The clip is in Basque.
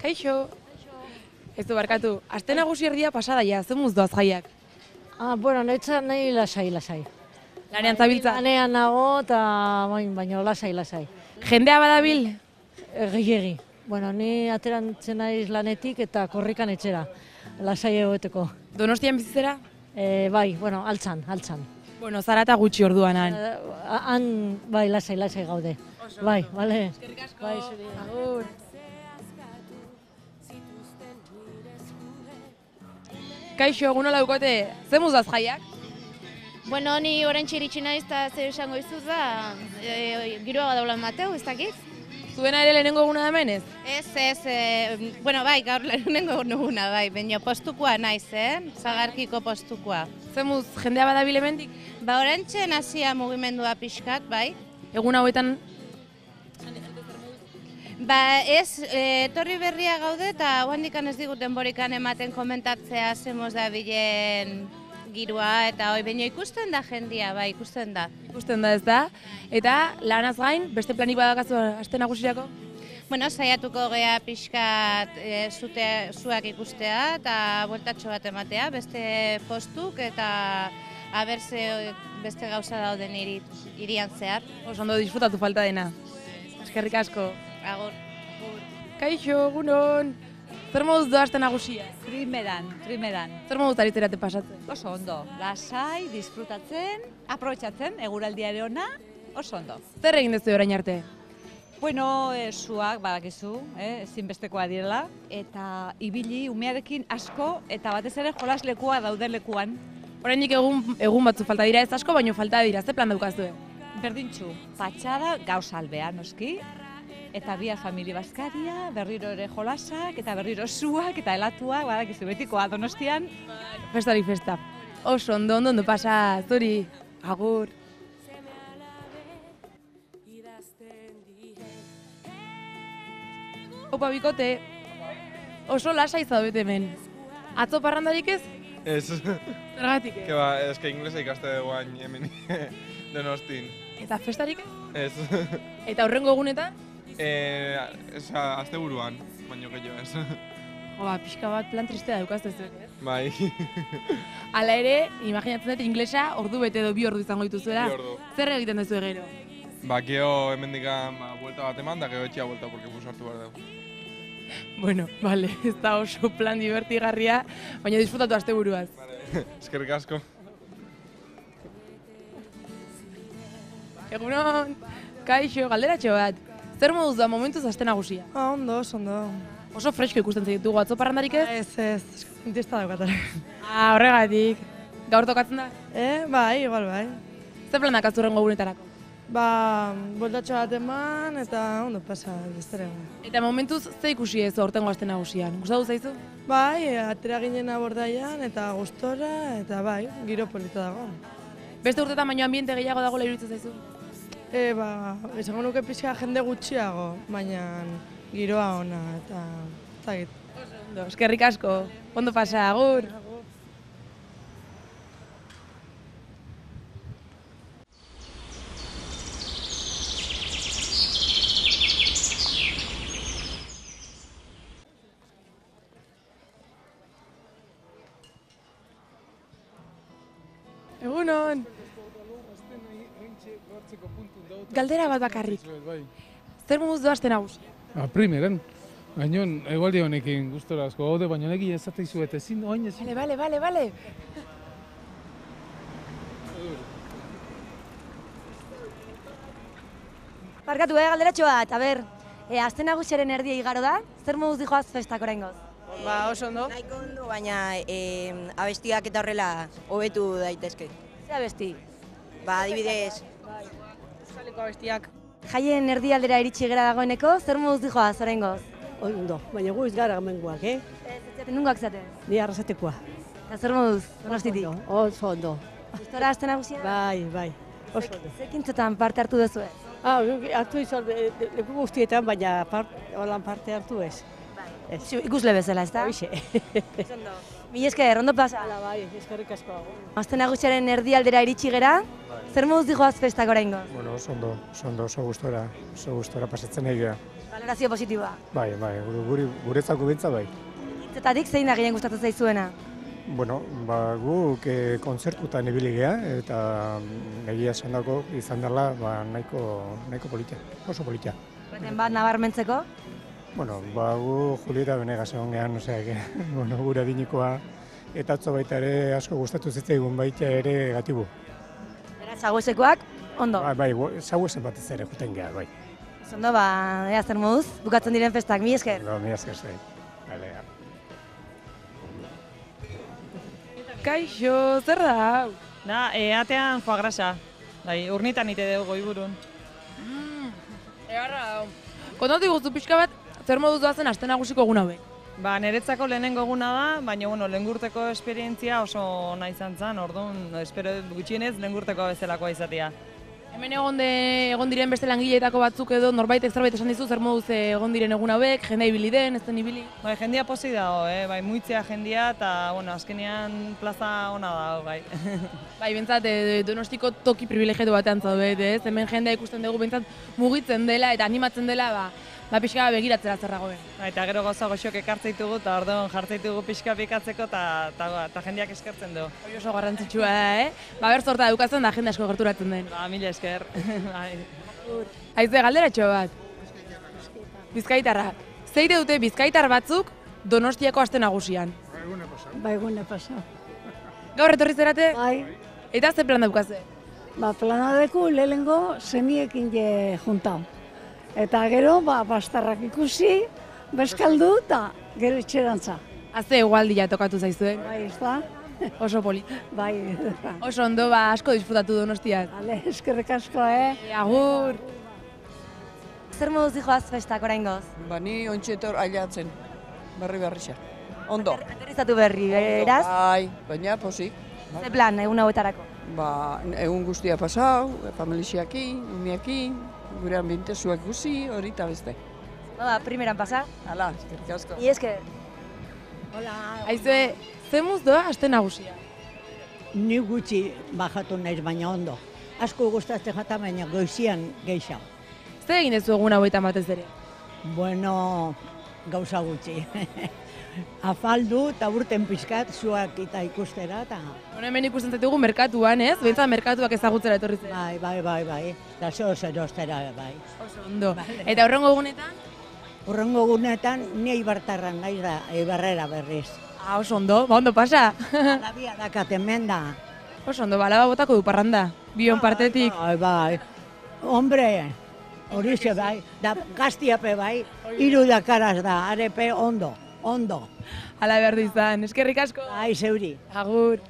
Kaixo. Ez du barkatu, aste nagusi erdia pasadaia, zen doaz jaiak? Bueno, nahi lasai. Lanean zabiltza? Lanean nago eta baina lasai. Jendea badabil? Gehiegi. Bueno, ni aterantzen naiz lanetik eta korrikan etxera, lasai egoteko. Donostian bizizera? Bai, bueno, altzan. Bueno, zarata gutxi orduan han. Han, bai, lasai gaude. Bai, bale. Eskerrik asko. Bai, zuri. Agur. Kaixo, egun hola dukote, zen muzaz jaiak? Bueno, ni oraintxe iritsi naiz eta zer esango dizut da, giroa badaula Mateu, ez dakit? Zuena ere lehenengo eguna da hemen ez? Bueno, bai, gaur lehenengo eguna, bai, baina postukoa naiz, Sagarkiko postukoa. Zen muz, jendea badabil hemendik? Ba, oraintxe nazia mugimendua pixkat, bai. Egun hauetan Ba, ez, etorri berria gaude eta oandikan ez digut denborikan ematen komentatzea zemoz da bilen giroa eta hoi baina ikusten da jendia, bai, ikusten da. Ikusten da ez da, eta lanaz gain, beste planik badakazu aste nagusirako? Bueno, saiatuko gea pixkat zuak ikustea eta bueltatxo bat ematea, beste postuk eta aberze beste gauza dauden irian zehar. Oso ondo disfrutatu falta dena. Eskerrik asko. Agur. Kaixo, egunon. Zer moduz doa aste nagusia? Primeran. Zer moduz aritzerate pasatzen? Oso ondo. Lasai, disfrutatzen, aprobetxatzen, eguraldia ere ona, oso ondo. Zer egin dezu orain arte? Bueno, zuak badakizu, ezinbestekoa direla, eta ibili umearekin asko, eta batez ere jolaslekua dauden lekuan. Oraindik egun batzu falta dira, ez asko, baino falta dira, ze plan daukazue? Berdintxu, patxada gauza albea, noski, eta bihar familia bazkaria, berriro ere jolasak, eta berriro zuak, eta helatuak, badakizu betikoa Donostian. Festari festa. Oso ondo pasa, zuri. Agur. Opa, bikote. Oso lasai zaudete hemen. Atzo parrandarik ez? Ez. Zergatik ez? Ba, eske inglesa ikaste guain hemen Donostin. Eta festarik ez? Ez. Eta horrengo egunetan? Azte buruan, baino gehiago ez. Joa, pixka bat plan tristea daukazte zuen, ez? Bai. Hala ere, imaginatzen dut inglesa ordu bete edo 2 ordu izango dituzuela. 2 ordu. Zer egiten duzu gero? Ba, geho hemendikan buelta bat eman, da geho etxea buelta, porque bus hartu behar dugu. Bueno, vale, ez da oso plan divertigarria, baina disfrutatu asteburuaz. Vale, eskerrik asko. Egunon, kaixo, galderatxo bat. Zer moduz da momentuz aste nagusia? Ondo, ondo. Oso fresko ikusten zaitugu, atzo parrandarik ez? Ez, intesta daukatara. Horregatik. Gaur tokatzen da? Bai, igual bai. Zer plan dakatzu horrengo egunetarako? Ba, boltatxo bat eman eta ondo pasa, bestere. Eta momentuz ze ikusi ez aurtengo aste nagusian? Gustatu zaizu? Bai, atera ginen abordaian eta gustora eta bai, giro polita dago. Beste urtetan baino ambiente gehiago dagoela iruditzen zaizu? Ba, esango nuke pixka jende gutxiago, baina giroa ona eta zagit. Ondo, eskerrik asko. Ondo pasa, agur. Egunon. Galdera bat bakarrik. Zer moduz doa aste nagusia? Primeran. Gainon, egualdi honekin gustora asko gaude, baina nekin esateizu eta ezin, oin ezin. Bale. Barkatu, galderatxo bat, aste nagusiaren erdia igaro da, zer moduz dijoaz festak oraingoz? Ba, oso ondo. Nahiko ondo, baina abestiak eta horrela hobetu daitezke. Zer abesti? Ba, adibidez. Euskaliko abestiak. Jaien erdialdera iritsi gera dagoeneko, zer moduz dijoaz oraingoz? Ondo, baina gu ez gara gamengoak, Ez zaten nungoak zaten? Ni arrasatekoa. Eta zer moduz, Donostitik? Oso ondo. Gustora aste nagusia? Bai. Oso ondo. Zekintzotan parte hartu duzu ez? Hartu izan leku guztietan, baina parte hartu ez. Ikusle bezala, ez da? Hoxe. Mila esker, ondo pasa. Hala bai, eskerrik asko. Aste nagusiaren erdialdera iritsi gera, zer moduz dijoaz festak oraingo? Bueno, oso gustora pasatzen egia. Valorazio positiboa. Bai, guretzako bintza bai. Hitzetatik zein da gehien gustatzen zaizuena? Bueno, guk kontzertutan ibili gea eta egia esandako izan dela nahiko politia, oso politia. Baten bat nabarmentzeko? Bueno, gu Julieta Benegas egon gehan, bueno, gure adinikoa, eta atzo baita ere asko gustatu zitzaigun baita ere gatibu. Beraz, saguesekoak, ondo? Bai, saguesen batez ere juten geha, bai. Ondo, ea zer moduz, bukatzen diren festak, mila esker. Mila esker zai. Kaixo, zer da hau? Da, atean foie grasa. Bai, urnitan ite dugu goiburun. Egarra hau. Kontatu iguzu pixka bat, zer moduz doazen aste nagusiko egun hauek? Ba, niretzako lehenengo eguna da, baina lehengurteko esperientzia oso ona izan zen, orduan, espero gutxienez lehengurteko bezalakoa izatea. Hemen egon diren beste langileetako batzuk edo norbaitek zerbait esan dizu zer moduz egon diren egun hauek, jendea ibili den, ez den ibili? Bai, jendia pozik dago, bai, muitzea jendia eta, azkenean plaza ona dago, bai. Bai, bentsat, Donostiko toki privilegiatu batean zaudet, ez? Hemen jendea ikusten dugu bentsat mugitzen dela eta animatzen dela, pixka begiratzera zerragoen. Eta gero gauza goxok ekartzeitugu eta orduan jartzeitugu pixka pikatzeko eta jendeak eskertzen du. Hori oso garrantzitsua da, ber zorta edukatzen da jende asko gerturatzen den. Mila esker. Aize, galderatxo bat. Bizkaitarrak. Zeire dute bizkaitar batzuk Donostiako aste nagusian? Baigune pasa. Gaur etorri zerate? Bai. Eta ze plan daukaze? Plana deku lehenengo semiekin juntau. Eta gero, bastarrak ikusi, bezkaldu eta gero etxerantza. Haze egualdia tokatu zaizuen? Bai, ez da? Oso polit. Bai. Oso ondo, asko disfrutatu Donostiak. Bale, eskerrik asko, Agur! Zer moduz dijoaz festak oraingoz? Ni ontsetor ailatzen, berri-xa. Ondo. Aterrizatu berri, beraz? Bai, baina posik. Ze plan, egun hauetarako? Egun guztia pasau, familixiakin, umiakin, gure ambientezuak guzi, hori eta beste. Primeran pasa? Hala, eskerrik asko. I esker. Hola. Aize, ze muz doa aste nagusia? Ni gutxi bajatu naiz baina ondo. Asko gustatzen jata baina goizian gehiago. Zer egin dezu egun hauetan batez ere? Bueno, gauza gutxi. Afaldu eta urten pixkat zuak eta ikustera eta... Hemen ikusten zaitugu merkatuan, ez? Bentsa merkatuak ezagutzera etorri zen. Bai. Eta zerostera, bai. Oso ondo. Eta hurrengo egunetan? Hurrengo egunetan ni Eibartarran naiz da, Eibarrera berriz. Oso ondo, ondo pasa. Labia dakaten menda. Oso ondo, laba botako du parranda, bion partetik. Bai. Hombre, horixe bai, da gaztiape bai, 3 dakaraz da, arepe ondo. Hala behar du izan, eskerrik asko. Ai, zeuri. Agur.